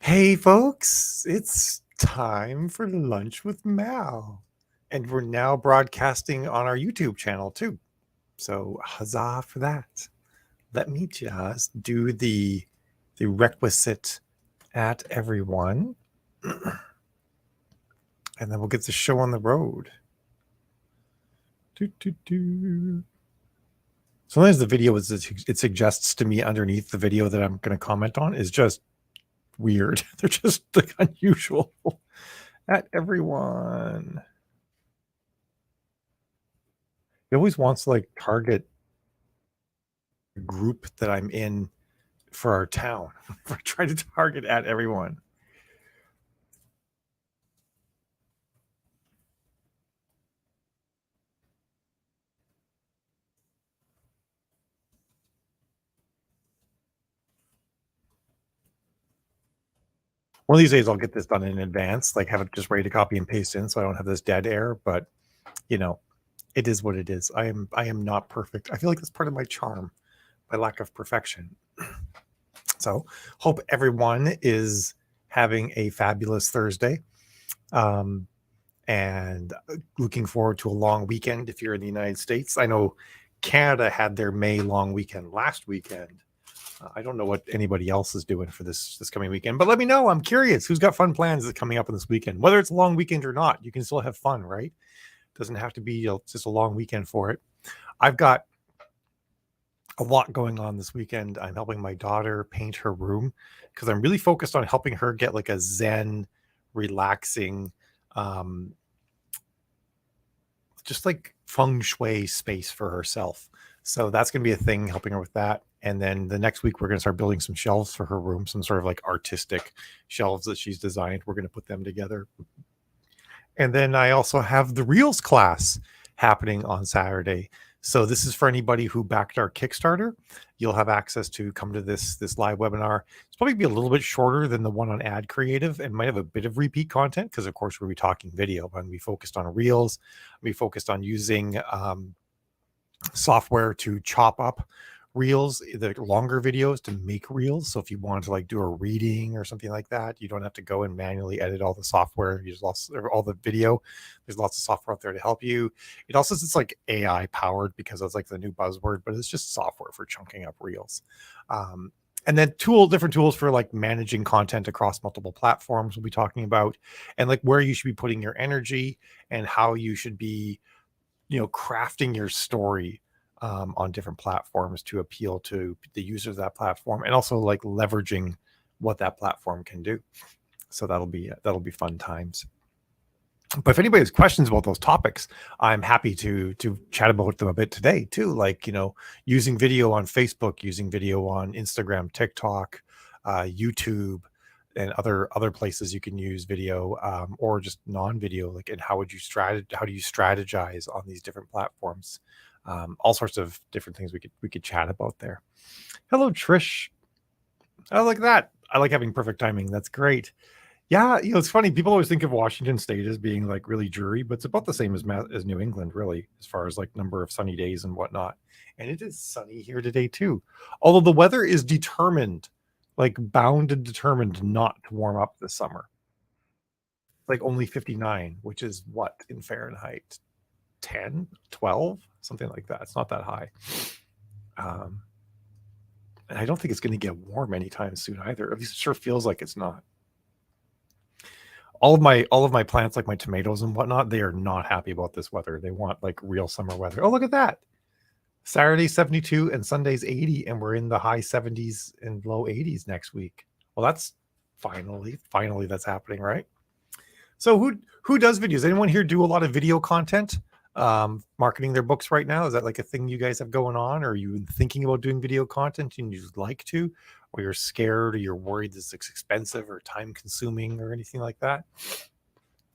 Hey, folks, it's time for Lunch with Mal. And we're now broadcasting on our YouTube channel too. So, huzzah for that. Let me just do the requisite at everyone, and then we'll get the show on the road. Sometimes the video it suggests to me underneath the video that I'm going to comment on is just weird. They're just like unusual. At everyone. It always wants to like target a group that I'm in for our town. We're trying to target at everyone. One of these days I'll get this done in advance, like have it just ready to copy and paste in so I don't have this dead air, but you know, it is what it is. I am not perfect. I feel like that's part of my charm, my lack of perfection. So hope everyone is having a fabulous Thursday. And looking forward to a long weekend if you're in the United States. I know Canada had their May long weekend last weekend. I don't know what anybody else is doing for this coming weekend, but let me know. I'm curious who's got fun plans that coming up in this weekend. Whether it's a long weekend or not, you can still have fun, right? Doesn't have to be just a long weekend for it. I've got a lot going on this weekend. I'm helping my daughter paint her room because I'm really focused on helping her get like a zen, relaxing, just like feng shui space for herself. So that's going to be a thing, helping her with that. And then the next week, we're going to start building some shelves for her room, some sort of like artistic shelves that she's designed. We're going to put them together. And then I also have the Reels class happening on Saturday. So this is for anybody who backed our Kickstarter. You'll have access to come to this live webinar. It's probably be a little bit shorter than the one on Ad Creative and might have a bit of repeat content because, of course, we'll be talking video. But I'm going to be focused on Reels. I'll be focused on using software to chop up reels, the longer videos, to make reels. So if you wanted to like do a reading or something like that, you don't have to go and manually edit all the software, use all the video. There's lots of software out there to help you. It also says it's like AI powered because it's like the new buzzword, but it's just software for chunking up reels. And then different tools for like managing content across multiple platforms we'll be talking about, and like where you should be putting your energy and how you should be crafting your story on different platforms to appeal to the users of that platform, and also like leveraging what that platform can do. So that'll be fun times. But if anybody has questions about those topics, I'm happy to chat about them a bit today too. Like using video on Facebook, using video on Instagram, TikTok, YouTube, and other places you can use video, or just non-video. Like, and how do you strategize on these different platforms? All sorts of different things we could chat about there. Hello, Trish. I like that. I like having perfect timing. That's great. Yeah, it's funny. People always think of Washington State as being like really dreary, but it's about the same as New England, really, as far as like number of sunny days and whatnot. And it is sunny here today too. Although the weather is determined, like bound and determined, not to warm up this summer. Like only 59, which is what in Fahrenheit? 10, 12, something like that. It's not that high. And I don't think it's going to get warm anytime soon either. At least it sure feels like it's not. All of my plants, like my tomatoes and whatnot, they are not happy about this weather. They want like real summer weather. Oh, look at that. Saturday 72 and Sunday's 80, and we're in the high 70s and low 80s next week. Well, that's finally that's happening, right? So who does videos? Does anyone here do a lot of video content, marketing their books right now? Is that like a thing you guys have going on? Or are you thinking about doing video content and you'd like to, or you're scared, or you're worried it's expensive or time consuming or anything like that?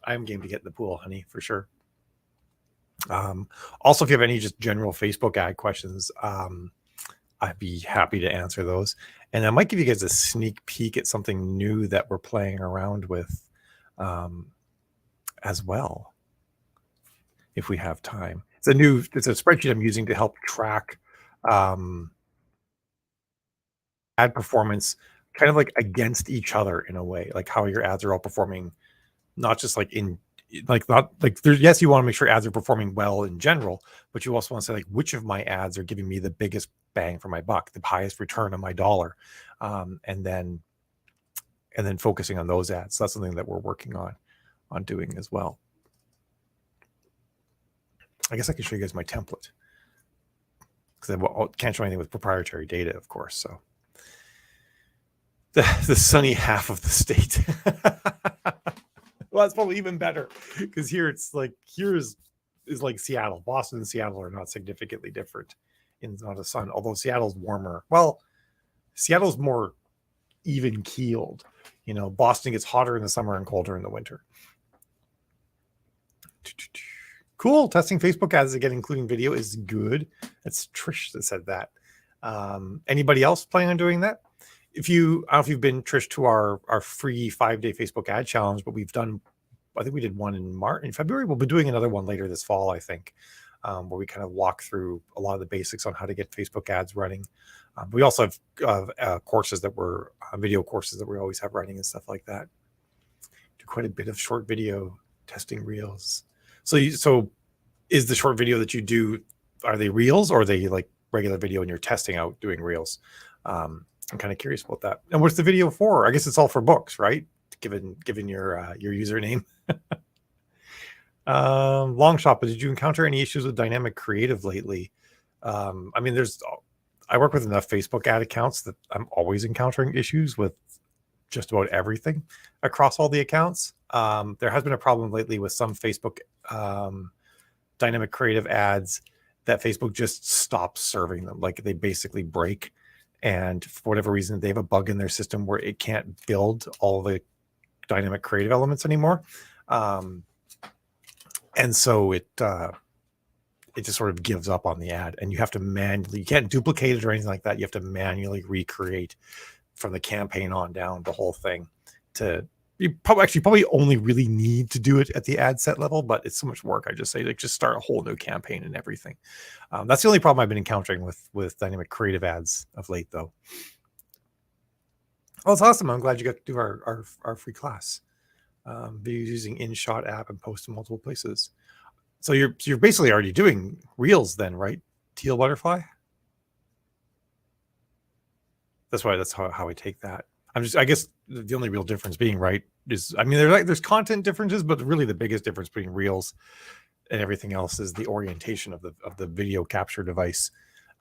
I'm game to get in the pool, honey, for sure. Also, if you have any just general Facebook ad questions, I'd be happy to answer those. And I might give you guys a sneak peek at something new that we're playing around with as well, if we have time. It's a spreadsheet I'm using to help track ad performance kind of like against each other in a way, like how your ads are all performing, not just like in like not like there's yes, you want to make sure ads are performing well in general, but you also want to say like which of my ads are giving me the biggest bang for my buck, the highest return on my dollar, and then focusing on those ads. So that's something that we're working on doing as well. I guess I can show you guys my template because I can't show anything with proprietary data, of course. So the sunny half of the state. Well, that's probably even better because here it's like is like Seattle. Boston and Seattle are not significantly different in the amount of sun, although Seattle's warmer. Well, Seattle's more even keeled. You know, Boston gets hotter in the summer and colder in the winter. Cool. Testing Facebook ads again, including video, is good. That's Trish that said that. Anybody else planning on doing that? I don't know if you've been, Trish, to our free 5-day Facebook ad challenge, but we've done, I think we did one in February. We'll be doing another one later this fall, I think, where we kind of walk through a lot of the basics on how to get Facebook ads running. We also have courses that were video courses that we always have running and stuff like that. Do quite a bit of short video testing reels. So is the short video that you do, are they reels or are they like regular video and you're testing out doing reels? I'm kind of curious about that. And what's the video for? I guess it's all for books, right? Given your username. Long shot, but did you encounter any issues with dynamic creative lately? I mean, I work with enough Facebook ad accounts that I'm always encountering issues with just about everything across all the accounts. There has been a problem lately with some Facebook dynamic creative ads that Facebook just stops serving them. Like they basically break. And for whatever reason, they have a bug in their system where it can't build all the dynamic creative elements anymore. And so it just sort of gives up on the ad, and you have to you can't duplicate it or anything like that. You have to manually recreate from the campaign on down the whole thing. You probably only really need to do it at the ad set level, but it's so much work. I just say like just start a whole new campaign and everything. That's the only problem I've been encountering with dynamic creative ads of late, though. Oh, it's awesome! I'm glad you got to do our free class. Videos using InShot app and post to multiple places. So you're basically already doing reels then, right? Teal Butterfly. That's how I take that. I guess the only real difference being, right, is, I mean, there's content differences, but really the biggest difference between reels and everything else is the orientation of the video capture device.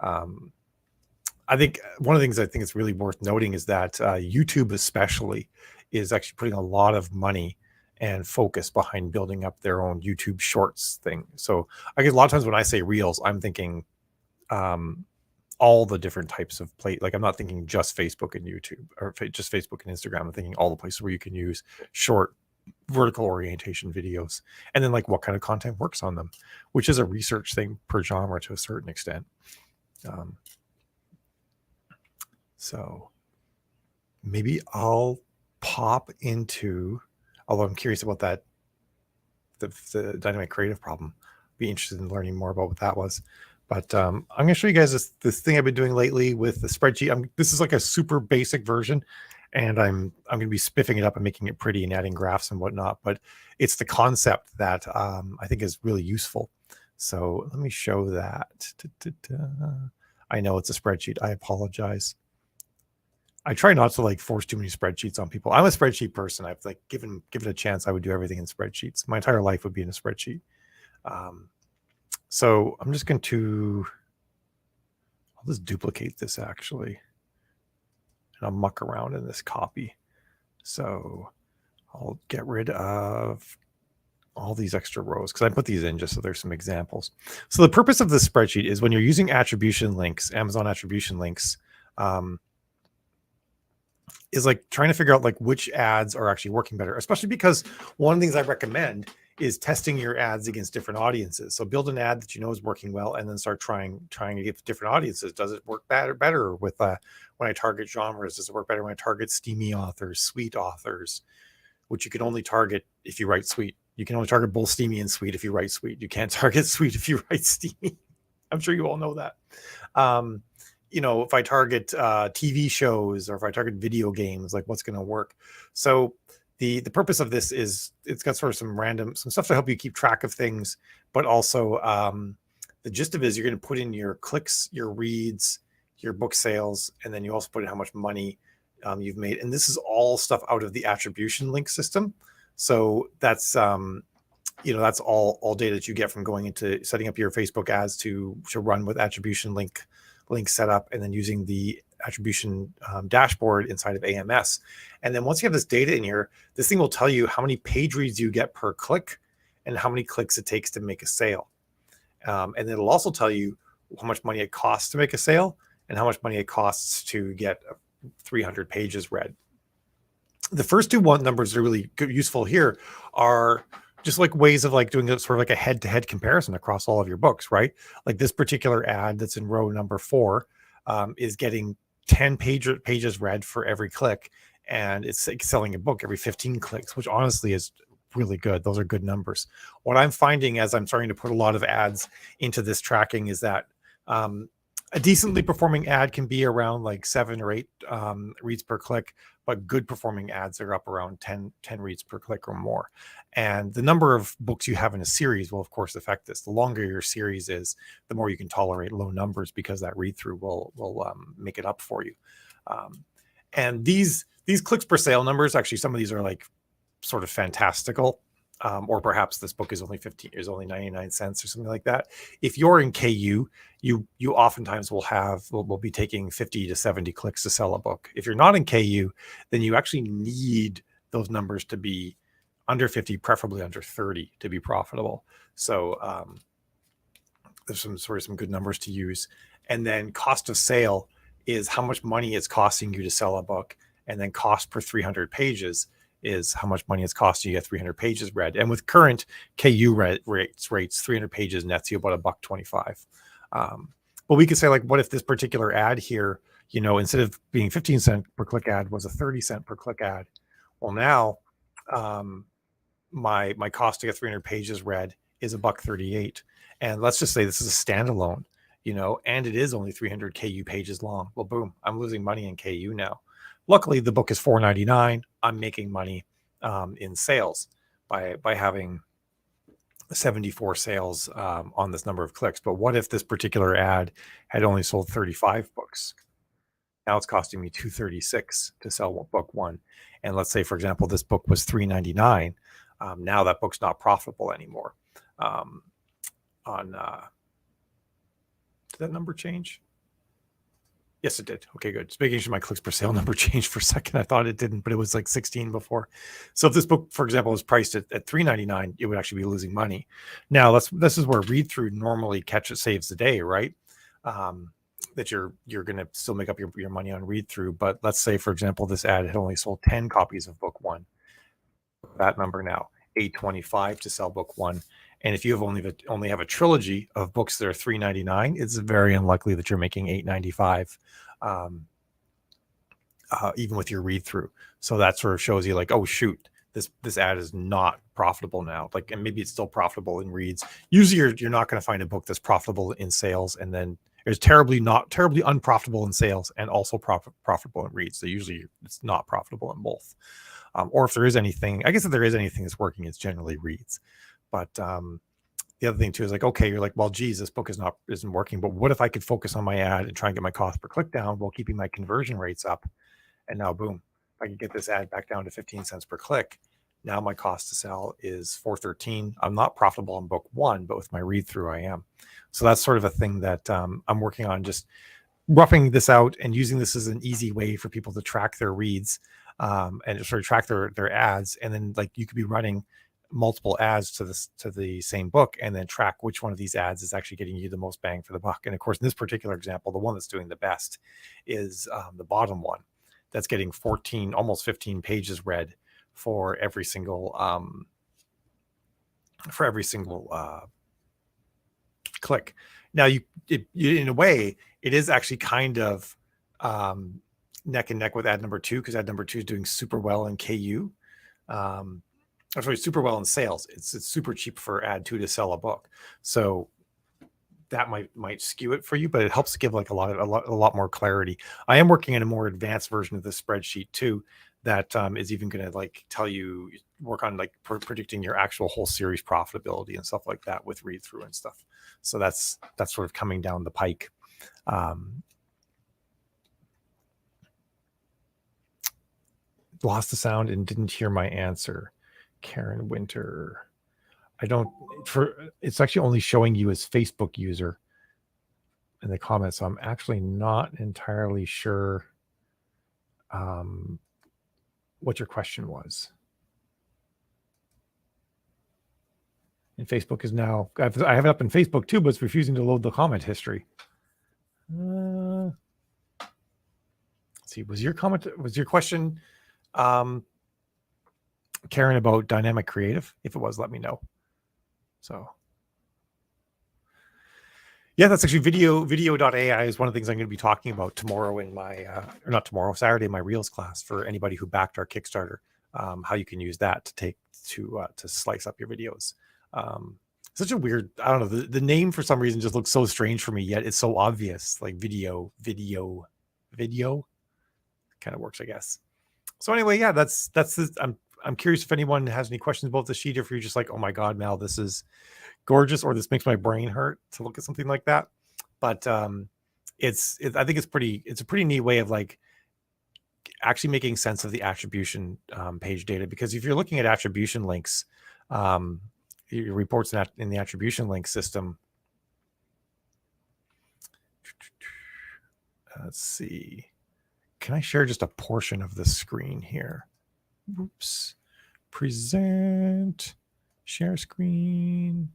I think one of the things I think is really worth noting is that YouTube especially is actually putting a lot of money and focus behind building up their own YouTube Shorts thing. So I guess a lot of times when I say reels, I'm thinking all the different types of like I'm not thinking just Facebook and YouTube or just Facebook and Instagram. I'm thinking all the places where you can use short vertical orientation videos, and then like what kind of content works on them, which is a research thing per genre to a certain extent. So maybe I'll pop into, although I'm curious about that, the dynamic creative problem. Be interested in learning more about what that was. But I'm going to show you guys this thing I've been doing lately with the spreadsheet. This is like a super basic version, and I'm going to be spiffing it up and making it pretty and adding graphs and whatnot. But it's the concept that I think is really useful. So let me show that. I know it's a spreadsheet. I apologize. I try not to like force too many spreadsheets on people. I'm a spreadsheet person. I've like given it a chance, I would do everything in spreadsheets. My entire life would be in a spreadsheet. So I'm just going to, I'll just duplicate this actually, and I'll muck around in this copy. So I'll get rid of all these extra rows because I put these in just so there's some examples. So the purpose of this spreadsheet is when you're using attribution links, Amazon attribution links, is like trying to figure out like which ads are actually working better, especially because one of the things I recommend is testing your ads against different audiences. So build an ad that you know is working well, and then start trying to get different audiences. Does it work better with when I target genres? Does it work better when I target steamy authors, sweet authors, which you can only target if you write sweet? You can only target both steamy and sweet if you write sweet. You can't target sweet if you write steamy. I'm sure you all know that. if I target TV shows, or if I target video games, like what's going to work. So the purpose of this is it's got sort of some stuff to help you keep track of things, but also the gist of it is you're going to put in your clicks, your reads, your book sales, and then you also put in how much money you've made. And this is all stuff out of the attribution link system. So that's that's all data that you get from going into setting up your Facebook ads to run with attribution link set up, and then using the attribution dashboard inside of AMS. And then once you have this data in here, this thing will tell you how many page reads you get per click and how many clicks it takes to make a sale. And it'll also tell you how much money it costs to make a sale and how much money it costs to get 300 pages read. The first two numbers that are really good, useful here are just like ways of like doing a sort of like a head-to-head comparison across all of your books, right? Like this particular ad that's in row number 4 is getting 10 pages read for every click, and it's like selling a book every 15 clicks, which honestly is really good. Those are good numbers. What I'm finding as I'm starting to put a lot of ads into this tracking is that a decently performing ad can be around like 7 or 8 reads per click, but good performing ads are up around 10 reads per click or more. And the number of books you have in a series will of course affect this. The longer your series is, the more you can tolerate low numbers, because that read through will make it up for you. And these clicks per sale numbers, actually some of these are like sort of fantastical. Or perhaps this book is only 99 cents or something like that. If you're in KU, you oftentimes will be taking 50 to 70 clicks to sell a book. If you're not in KU, then you actually need those numbers to be under 50, preferably under 30, to be profitable. So there's some good numbers to use. And then cost of sale is how much money it's costing you to sell a book, and then cost per 300 pages is how much money it's costing you to get 300 pages read. And with current KU rates, 300 pages nets you about $1.25. But we could say, like, what if this particular ad here, instead of being 15 cent per click ad, was a 30 cent per click ad? Well, now my cost to get 300 pages read is $1.38. And let's just say this is a standalone, and it is only 300 KU pages long. Well, boom, I'm losing money in KU now. Luckily, the book is $4.99. I'm making money in sales by having 74 sales on this number of clicks. But what if this particular ad had only sold 35 books? Now it's costing me $2.36 to sell book one. And let's say, for example, this book was $3.99. Now that book's not profitable anymore. Did that number change? Yes, it did. Okay, good. Just making sure my clicks per sale number changed for a second. I thought it didn't, but it was like 16 before. So if this book, for example, was priced at $3.99, it would actually be losing money. Now, this is where read through normally saves the day, right? That you're going to still make up your money on read through. But let's say, for example, this ad had only sold 10 copies of book one. That number now, $8.25 to sell book one. And if you only have a trilogy of books that are $3.99, it's very unlikely that you're making $8.95, even with your read through. So that sort of shows you, like, oh shoot, this ad is not profitable now. Like, and maybe it's still profitable in reads. Usually, you're not going to find a book that's profitable in sales, and then it's terribly unprofitable in sales and also profitable in reads. So usually, it's not profitable in both. Or if there is anything, I guess if there is anything that's working, it's generally reads. But the other thing too is, like, okay, you're like, well, geez, this book isn't working. But what if I could focus on my ad and try and get my cost per click down while keeping my conversion rates up? And now, boom, if I can get this ad back down to 15 cents per click, now my cost to sell is $4.13. I'm not profitable on book one, but with my read through, I am. So that's sort of a thing that I'm working on, just roughing this out and using this as an easy way for people to track their reads and sort of track their ads. And then, like, you could be running multiple ads to the same book, and then track which one of these ads is actually getting you the most bang for the buck. And of course, in this particular example, the one that's doing the best is the bottom one, that's getting 14, almost 15 pages read for every single click. Now, you in a way, it is actually kind of neck and neck with ad number 2, because ad number 2 is doing super well in KU. Super well in sales. It's super cheap for ad 2 to sell a book. So that might skew it for you, but it helps give like a lot more clarity. I am working in a more advanced version of this spreadsheet too, that is even going to like tell you, work on like predicting your actual whole series profitability and stuff like that with read through and stuff. So that's sort of coming down the pike. Lost the sound and didn't hear my answer. Karen Winter. It's actually only showing you as Facebook user in the comments. So I'm actually not entirely sure what your question was. And Facebook is now, I have it up in Facebook too, but it's refusing to load the comment history. Let's see, was your question, Karen, about dynamic creative? If it was, let me know. So yeah, that's actually video.ai is one of the things I'm going to be talking about tomorrow in my, or not tomorrow, Saturday, in my Reels class for anybody who backed our Kickstarter, how you can use that to slice up your videos. Such a weird, I don't know, the name for some reason just looks so strange for me, yet it's so obvious, like video kind of works, I guess. So anyway, yeah, that's I'm curious if anyone has any questions about the sheet, if you're just like, oh my God, Mel, this is gorgeous, or this makes my brain hurt to look at something like that. But I think it's a pretty neat way of like actually making sense of the attribution page data, because if you're looking at attribution links, your reports in the attribution link system, let's see, can I share just a portion of the screen here? Oops. Present, share screen.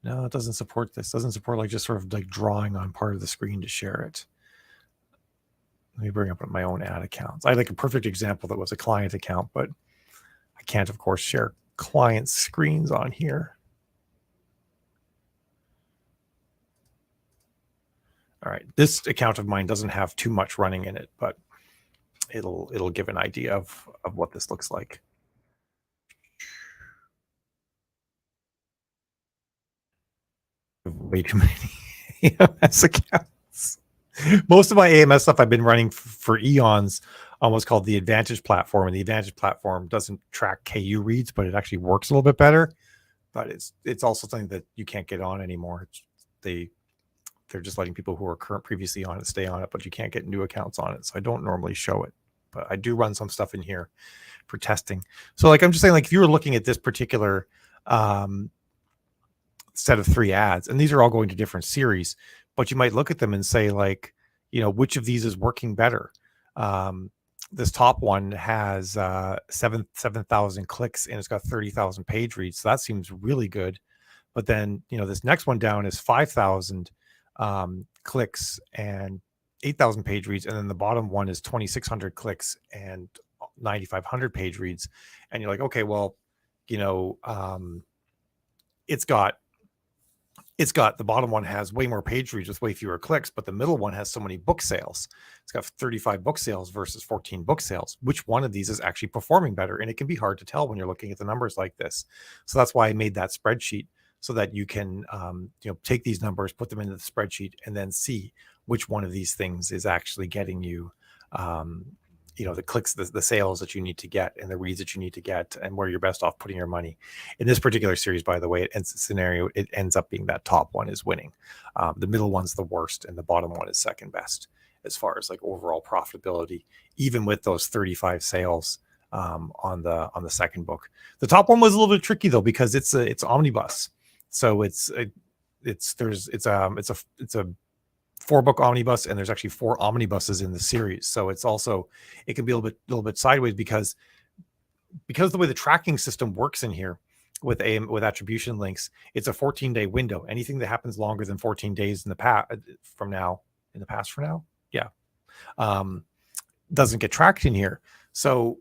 No, it doesn't support this. It doesn't support like just sort of like drawing on part of the screen to share it. Let me bring up my own ad accounts. I had like a perfect example that was a client account, but I can't, of course, share client screens on here. All right, this account of mine doesn't have too much running in it, but it'll give an idea of what this looks like. Way too many AMS accounts. Most of my AMS stuff I've been running for eons on what's called the Advantage platform, and the Advantage platform doesn't track KU reads, but it actually works a little bit better. But it's also something that you can't get on anymore. They're just letting people who are previously on it stay on it, but you can't get new accounts on it. So I don't normally show it, but I do run some stuff in here for testing. So like I'm just saying, like if you were looking at this particular set of 3 ads, and these are all going to different series, but you might look at them and say like, you know, which of these is working better? This top one has 7,000 clicks and it's got 30,000 page reads. So that seems really good. But then, you know, this next one down is 5,000 clicks and 8,000 page reads. And then the bottom one is 2,600 clicks and 9,500 page reads. And you're like, okay, well, you know, it's got the bottom one has way more page reads with way fewer clicks, but the middle one has so many book sales. It's got 35 book sales versus 14 book sales. Which one of these is actually performing better? And it can be hard to tell when you're looking at the numbers like this. So that's why I made that spreadsheet, so that you can you know, take these numbers, put them into the spreadsheet, and then see which one of these things is actually getting you you know, the clicks, the sales that you need to get, and the reads that you need to get, and where you're best off putting your money. In this particular series, by the way, it ends up being that top one is winning. The middle one's the worst, and the bottom one is second best as far as like overall profitability, even with those 35 sales on the second book. The top one was a little bit tricky though, because it's omnibus. So it's a 4-book omnibus, and there's actually 4 omnibuses in the series. So it can be a little bit sideways, because the way the tracking system works in here with attribution links, it's a 14-day window. Anything that happens longer than 14 days in the past doesn't get tracked in here. So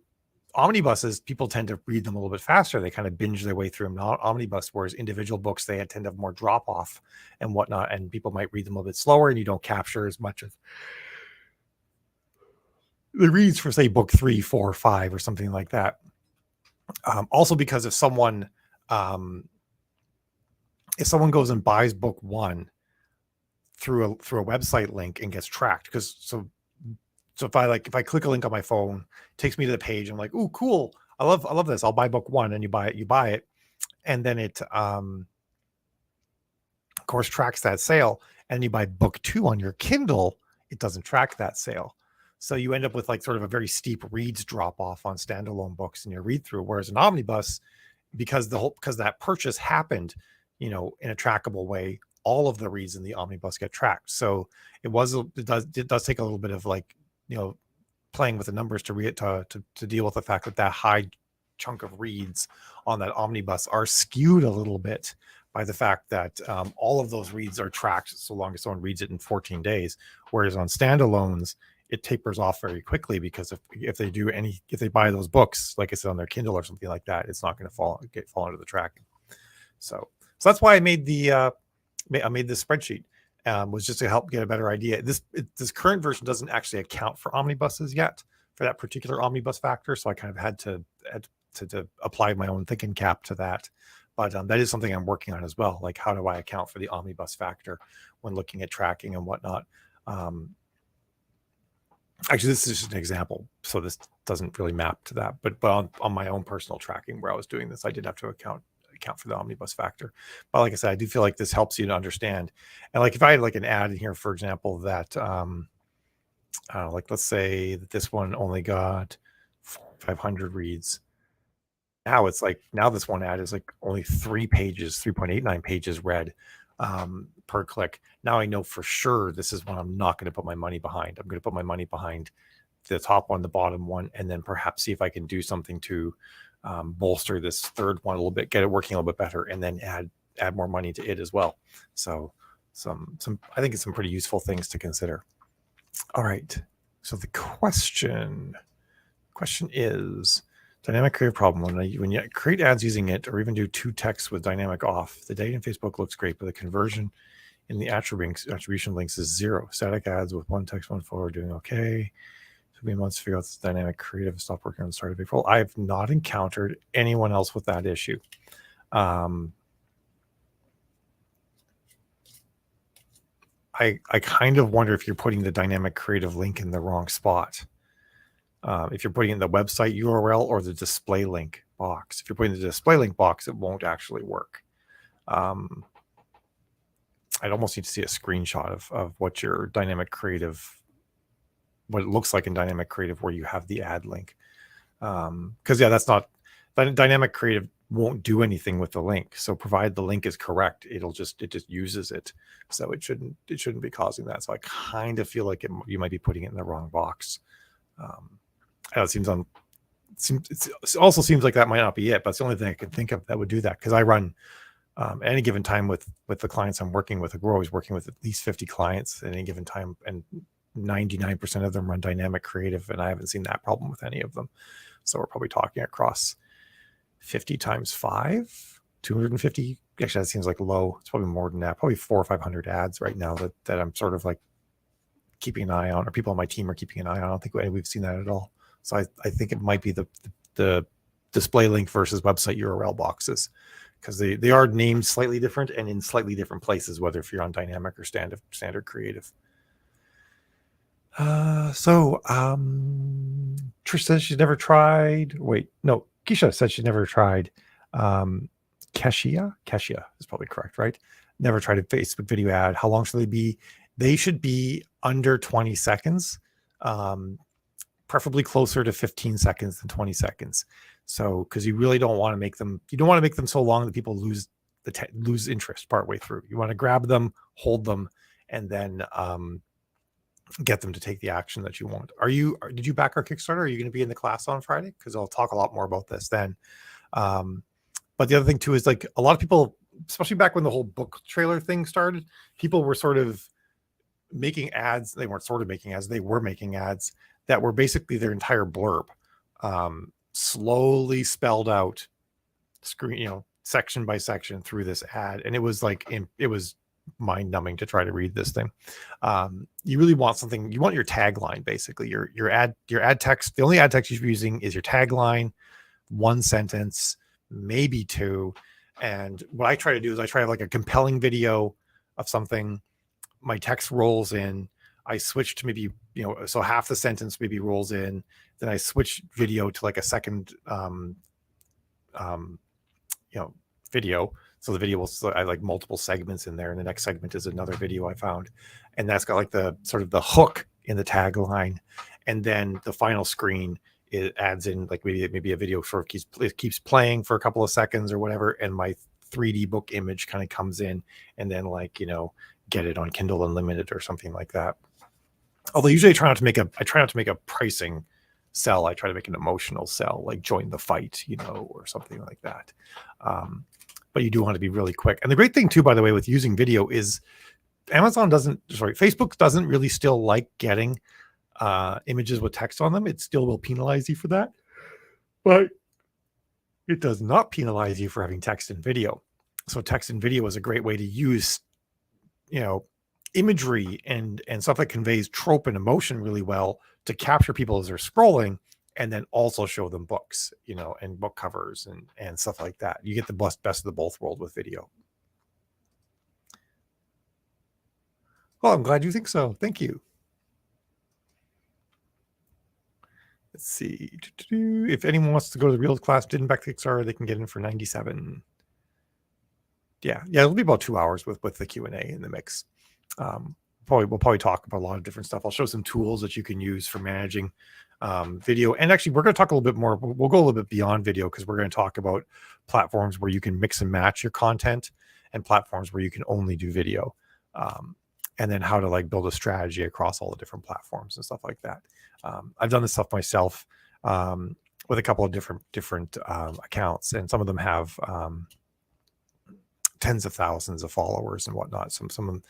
omnibuses, people tend to read them a little bit faster. They kind of binge their way through them. Not omnibus, whereas individual books, they tend to have more drop off and whatnot, and people might read them a little bit slower, and you don't capture as much of the reads for, say, book 3, 4, 5, or something like that. Also, because if someone if someone goes and buys book one through a website link and gets tracked, because so if I click a link on my phone, it takes me to the page. I'm like, "Ooh, cool! I love this. I'll buy book one," and you buy it, and then it of course tracks that sale. And you buy book two on your Kindle, it doesn't track that sale. So you end up with like sort of a very steep reads drop off on standalone books in your read through. Whereas an omnibus, because that purchase happened, in a trackable way, all of the reads in the omnibus get tracked. So it does take a little bit of like, playing with the numbers to deal with the fact that high chunk of reads on that omnibus are skewed a little bit by the fact that all of those reads are tracked so long as someone reads it in 14 days. Whereas on standalones, it tapers off very quickly, because if they buy those books, like I said, on their Kindle or something like that, it's not going to fall under the tracking. So that's why I made this spreadsheet, was just to help get a better idea. This current version doesn't actually account for omnibuses yet, for that particular omnibus factor. So I kind of had to apply my own thinking cap to that. But that is something I'm working on as well. Like, how do I account for the omnibus factor when looking at tracking and whatnot? Actually, this is just an example, so this doesn't really map to that. But on my own personal tracking where I was doing this, I did have to account for the omnibus factor. But like I said, I do feel like this helps you to understand. And like if I had like an ad in here, for example, that like let's say that this one only got 500 reads. Now it's like, this one ad is like only 3.89 pages read per click. Now I know for sure this is one I'm not going to put my money behind. I'm going to put my money behind the top one, the bottom one, and then perhaps see if I can do something to bolster this third one a little bit, get it working a little bit better, and then add more money to it as well. So I think it's some pretty useful things to consider. All right. So the question is, dynamic creative problem. When you create ads using it, or even do two texts with dynamic off, the data in Facebook looks great, but the conversion in the attribution links is 0. Static ads with one text, one photo are doing okay. Took me months to figure out this dynamic creative. Stopped working on the start of April. I have not encountered anyone else with that issue. I kind of wonder if you're putting the dynamic creative link in the wrong spot. If you're putting in the website URL or the display link box. If you're putting the display link box, it won't actually work. I'd almost need to see a screenshot of what your dynamic creative, what it looks like in dynamic creative where you have the ad link. Because that's not, dynamic creative won't do anything with the link. So provided the link is correct, it just uses it. So it shouldn't be causing that. So I kind of feel like you might be putting it in the wrong box. It also seems like that might not be it, but it's the only thing I can think of that would do that, because I run at any given time with the clients I'm working with. We're always working with at least 50 clients at any given time, and 99% of them run dynamic creative, and I haven't seen that problem with any of them. So we're probably talking across 50 times 5, 250. Actually, that seems like low. It's probably more than that. Probably 400 or 500 ads right now that I'm sort of like keeping an eye on, or people on my team are keeping an eye on. I don't think we've seen that at all. So I think it might be the display link versus website URL boxes, because they are named slightly different and in slightly different places, whether if you're on dynamic or standard creative. Trish says she's never tried. Keisha said she's never tried. Keshia is probably correct, right? Never tried a Facebook video ad. How long should they be? They should be under 20 seconds, preferably closer to 15 seconds than 20 seconds. So, because you really don't want to make them, so long that people lose interest partway through. You want to grab them, hold them, and then get them to take the action that you want. Did you back our Kickstarter? Are you going to be in the class on Friday? Because I'll talk a lot more about this then. But the other thing too is, like, a lot of people, especially back when the whole book trailer thing started, people were sort of making ads. They weren't sort of making ads. They were making ads that were basically their entire blurb, slowly spelled out, section by section through this ad. And it was mind numbing to try to read this thing. You really want something, you want your tagline, basically your ad text. The only ad text you should be using is your tagline, one sentence, maybe two, And what I try to do is I try to have like a compelling video of something. My text rolls in. I switch to maybe, so half the sentence maybe rolls in. Then I switch video to like a second, um, video. So the video I like multiple segments in there, and the next segment is another video I found, and that's got like the sort of the hook in the tagline, and then the final screen, it adds in like maybe a video for keeps playing for a couple of seconds or whatever, and my 3D book image kind of comes in, and then like get it on Kindle Unlimited or something like that. Although usually I try not to make a pricing sell. I try to make an emotional sell, like join the fight, or something like that. But you do want to be really quick. And the great thing too, by the way, with using video is Facebook doesn't really still like getting images with text on them. It still will penalize you for that, but it does not penalize you for having text and video. So text and video is a great way to use, imagery and stuff that conveys trope and emotion really well to capture people as they're scrolling, and then also show them books, and book covers and stuff like that. You get the best of the both world with video. Well, I'm glad you think so. Thank you. Let's see. If anyone wants to go to the Reels class, didn't back to Kickstarter, they can get in for $97. Yeah, it'll be about 2 hours with the Q&A in the mix. We'll probably talk about a lot of different stuff. I'll show some tools that you can use for managing video. And actually, we're going to talk a little bit more. We'll go a little bit beyond video, because we're going to talk about platforms where you can mix and match your content, and platforms where you can only do video, and then how to like build a strategy across all the different platforms and stuff like that. I've done this stuff myself with a couple of different accounts, and some of them have tens of thousands of followers and whatnot. One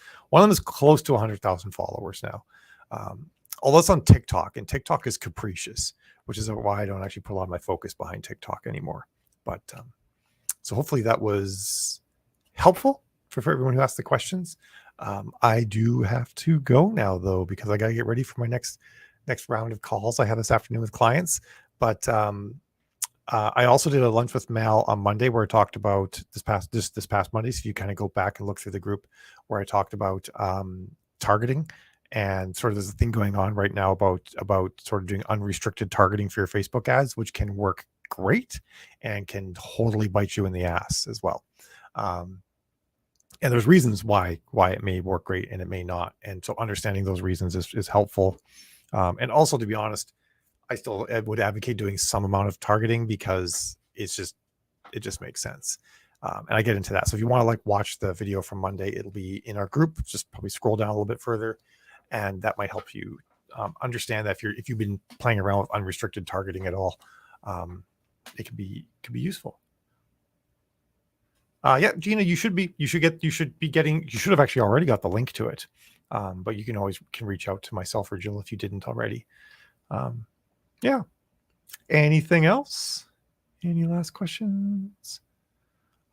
of them is close to 100,000 followers now. Although it's on TikTok, and TikTok is capricious, which is why I don't actually put a lot of my focus behind TikTok anymore. But so hopefully that was helpful for everyone who asked the questions. I do have to go now though, because I got to get ready for my next round of calls I have this afternoon with clients. But I also did a lunch with Mal on Monday where I talked about this past Monday. So you kind of go back and look through the group where I talked about targeting, and sort of there's a thing going on right now about sort of doing unrestricted targeting for your Facebook ads, which can work great and can totally bite you in the ass as well. And there's reasons why it may work great and it may not. And so understanding those reasons is helpful. And also, to be honest, I still would advocate doing some amount of targeting, because it just makes sense. And I get into that. So if you want to like watch the video from Monday, it'll be in our group. Just probably scroll down a little bit further, and that might help you understand that if you've been playing around with unrestricted targeting at all, it could be useful. Yeah, Gina, you should have actually already got the link to it. But you can reach out to myself or Jill if you didn't already. Yeah. Anything else? Any last questions?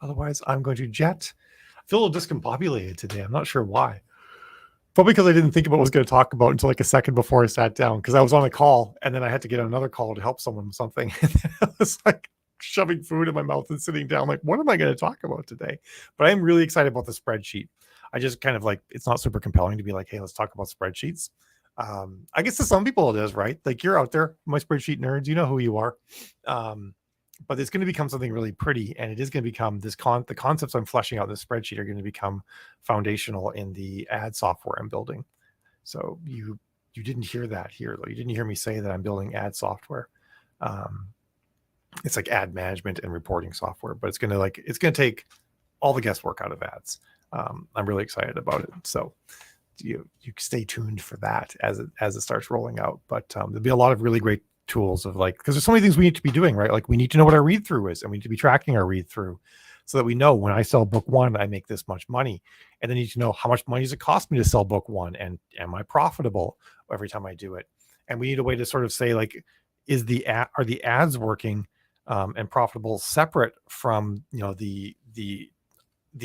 Otherwise, I'm going to jet. I feel a little discombobulated today. I'm not sure why. Probably because I didn't think about what I was going to talk about until like a second before I sat down, because I was on a call and then I had to get on another call to help someone with something. And I was like shoving food in my mouth and sitting down like, what am I going to talk about today? But I'm really excited about the spreadsheet. I just kind of like, it's not super compelling to be like, hey, let's talk about spreadsheets. I guess to some people it is, right? Like, you're out there, my spreadsheet nerds, you know who you are. But it's going to become something really pretty, and it is going to become the concepts I'm fleshing out in the spreadsheet are going to become foundational in the ad software I'm building. So you didn't hear that here, though. You didn't hear me say that I'm building ad software. It's like ad management and reporting software, but it's going to take all the guesswork out of ads. I'm really excited about it. So you stay tuned for that as it starts rolling out. But there'll be a lot of really great tools of like, because there's so many things we need to be doing, right? Like, we need to know what our read through is, and we need to be tracking our read through, so that we know when I sell book one, I make this much money. And then you need to know how much money does it cost me to sell book one, and am I profitable every time I do it? And we need a way to sort of say, like, are the ads working and profitable separate from the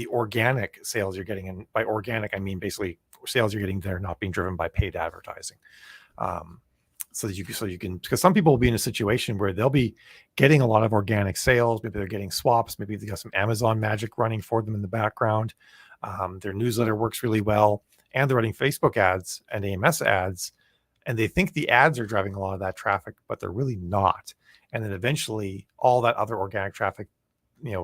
organic sales you're getting? And by organic, I mean basically sales you're getting that are not being driven by paid advertising. so you can, because some people will be in a situation where they'll be getting a lot of organic sales. Maybe they're getting swaps, maybe they got some Amazon magic running for them in the background. Their newsletter works really well, and they're running Facebook ads and AMS ads, and they think the ads are driving a lot of that traffic, but they're really not. And then eventually all that other organic traffic,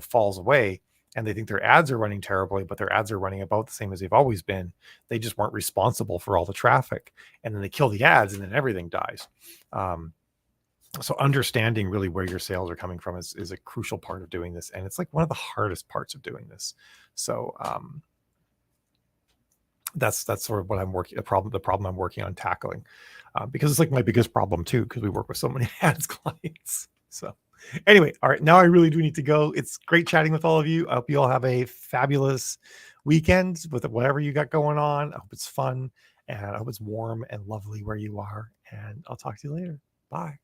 falls away, and they think their ads are running terribly, but their ads are running about the same as they've always been. They just weren't responsible for all the traffic, and then they kill the ads, and then everything dies. Um, so understanding really where your sales are coming from is a crucial part of doing this, and it's like one of the hardest parts of doing this. So that's sort of what I'm working the problem I'm working on tackling, because it's like my biggest problem too, because we work with so many ads clients. So anyway, all right, now I really do need to go. It's great chatting with all of you. I hope you all have a fabulous weekend with whatever you got going on. I hope it's fun, and I hope it's warm and lovely where you are, and I'll talk to you later. Bye.